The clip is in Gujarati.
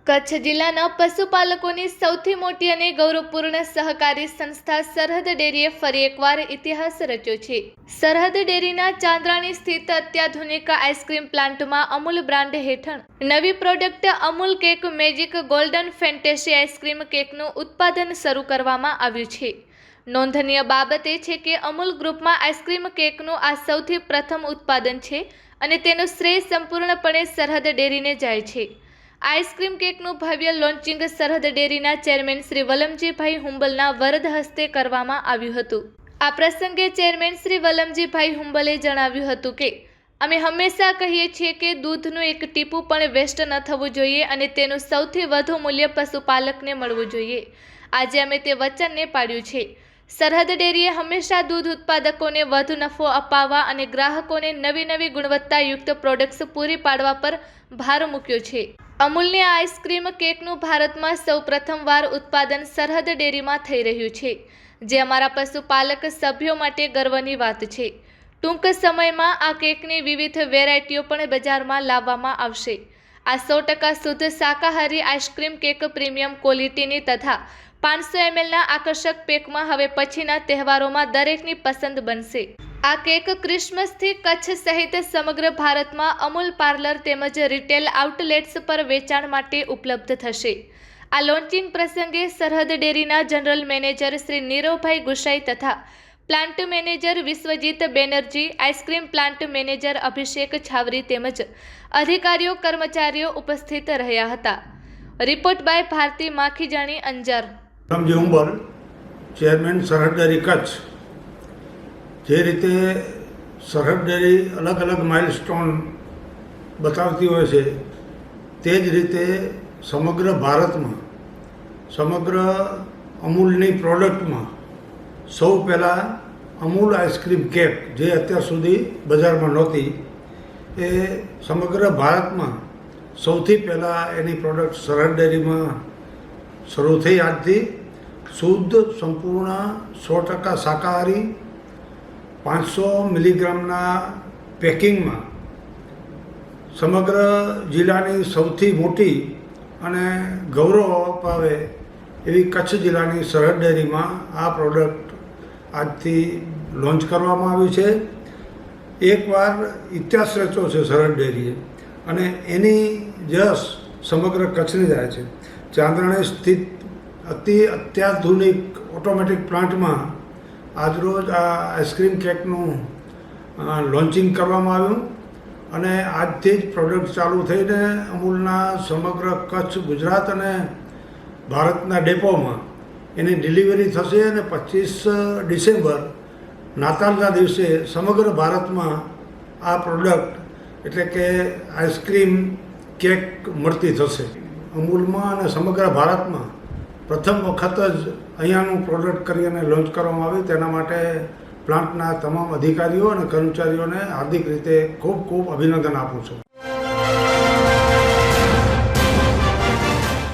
કચ્છ જિલ્લાના પશુપાલકોની સૌથી મોટી અને ગૌરવપૂર્ણ સહકારી સંસ્થા સરહદ ડેરીએ ફરી એકવાર ઇતિહાસ રચ્યો છે। સરહદ ડેરીના ચાંદ્રાણી સ્થિત અત્યાધુનિક આઈસ્ક્રીમ પ્લાન્ટમાં અમૂલ બ્રાન્ડ હેઠળ નવી product Amul cake magic golden fantasy ice cream કેકનું ઉત્પાદન શરૂ કરવામાં આવ્યું છે। નોંધનીય બાબત એ છે કે અમૂલ ગ્રુપમાં આઈસ્ક્રીમ કેકનું આ સૌથી પ્રથમ ઉત્પાદન છે અને તેનો શ્રેય સંપૂર્ણપણે સરહદ ડેરીને જાય છે। આઈસ્ક્રીમ કેકનું ભવ્ય લોન્ચિંગ સરહદ ડેરીના ચેરમેન શ્રી વલમજીભાઈ હુંબલના વરદ હસ્તે કરવામાં આવ્યું હતું। આ પ્રસંગે ચેરમેન શ્રી વલમજીભાઈ હુંબલે જણાવ્યું હતું કે અમે હંમેશા કહીએ છીએ કે દૂધનું એક ટીપું પણ વેસ્ટ ન થવું જોઈએ અને તેનું સૌથી વધુ મૂલ્ય પશુપાલકને મળવું જોઈએ। આજે અમે તે વચનને પાળ્યું છે। સરહદ ડેરીએ હંમેશા દૂધ ઉત્પાદકોને વધુ નફો અપાવવા અને ગ્રાહકોને નવી ગુણવત્તાયુક્ત પ્રોડક્ટ્સ પૂરી પાડવા પર ભાર મૂક્યો છે। અમૂલની આ આઈસ્ક્રીમ કેકનું ભારતમાં સૌ પ્રથમવાર ઉત્પાદન સરહદ ડેરીમાં થઈ રહ્યું છે, જે અમારા પશુપાલક સભ્યો માટે ગર્વની વાત છે। ટૂંક સમયમાં આ કેકની વિવિધ વેરાયટીઓ પણ બજારમાં લાવવામાં આવશે। આ 100% શુદ્ધ શાકાહારી આઈસ્ક્રીમ કેક પ્રીમિયમ ક્વોલિટીની તથા 500 mlના આકર્ષક પેકમાં હવે પછીના તહેવારોમાં દરેકની પસંદ બનશે। આ કેક ક્રિસમસથી કચ્છ સહિત સમગ્ર ભારતમાં અમૂલ પાર્લર તેમજ રિટેલ આઉટલેટ્સ પર વેચાણ માટે ઉપલબ્ધ થશે। આ લોન્ચિંગ પ્રસંગે સરહદ ડેરીના જનરલ મેનેજર શ્રી નીરવભાઈ ગુસાઈ તથા plant manager Vishwajit Banerjee, ice cream plant manager Abhishek Chhavri તેમજ અધિકારીઓ કર્મચારીઓ ઉપસ્થિત રહ્યા હતા। Report by Bharti Makhijani, Anjar. Valamji Humbal, chairman Sarhad dairy Kutch. જે રીતે સરહદ ડેરી અલગ અલગ માઇલસ્ટોન બતાવતી હોય છે, તે જ રીતે સમગ્ર ભારતમાં સમગ્ર અમૂલની પ્રોડક્ટમાં સૌ પહેલાં અમૂલ આઈસ્ક્રીમ કેક, જે અત્યાર સુધી બજારમાં નહોતી, એ સમગ્ર ભારતમાં સૌથી પહેલાં એની પ્રોડક્ટ સરહદ ડેરીમાં શરૂ થઈ। આજથી શુદ્ધ સંપૂર્ણ 100% શાકાહારી 500 મિલીગ્રામના પેકિંગમાં સમગ્ર જિલ્લાની સૌથી મોટી અને ગૌરવ અપાવે એવી કચ્છ જિલ્લાની સરહદ ડેરીમાં આ પ્રોડક્ટ આજથી લોન્ચ કરવામાં આવી છે। એકવાર ઇતિહાસ રચ્યો છે સરહદ ડેરીએ અને એની જશ સમગ્ર કચ્છને જાય છે। ચાંદ્રાણી સ્થિત અત્યાધુનિક ઓટોમેટિક પ્લાન્ટમાં આજરોજ આ આઈસ્ક્રીમ કેકનું લોન્ચિંગ કરવામાં આવ્યું અને આજથી જ પ્રોડક્ટ ચાલુ થઈને અમૂલના સમગ્ર કચ્છ, ગુજરાત અને ભારતના ડેપોમાં એની ડિલિવરી થશે અને 25 ડિસેમ્બર નાતાલના દિવસે સમગ્ર ભારતમાં આ પ્રોડક્ટ એટલે કે આઈસ્ક્રીમ કેક મળતી થશે। અમૂલમાં અને સમગ્ર ભારતમાં પ્રથમ વખત જ અહીંયાનું પ્રોડક્ટ કરી અને લોન્ચ કરવામાં આવ્યું। તેના માટે પ્લાન્ટના તમામ અધિકારીઓ અને કર્મચારીઓને હાર્દિક રીતે ખૂબ અભિનંદન આપું છું।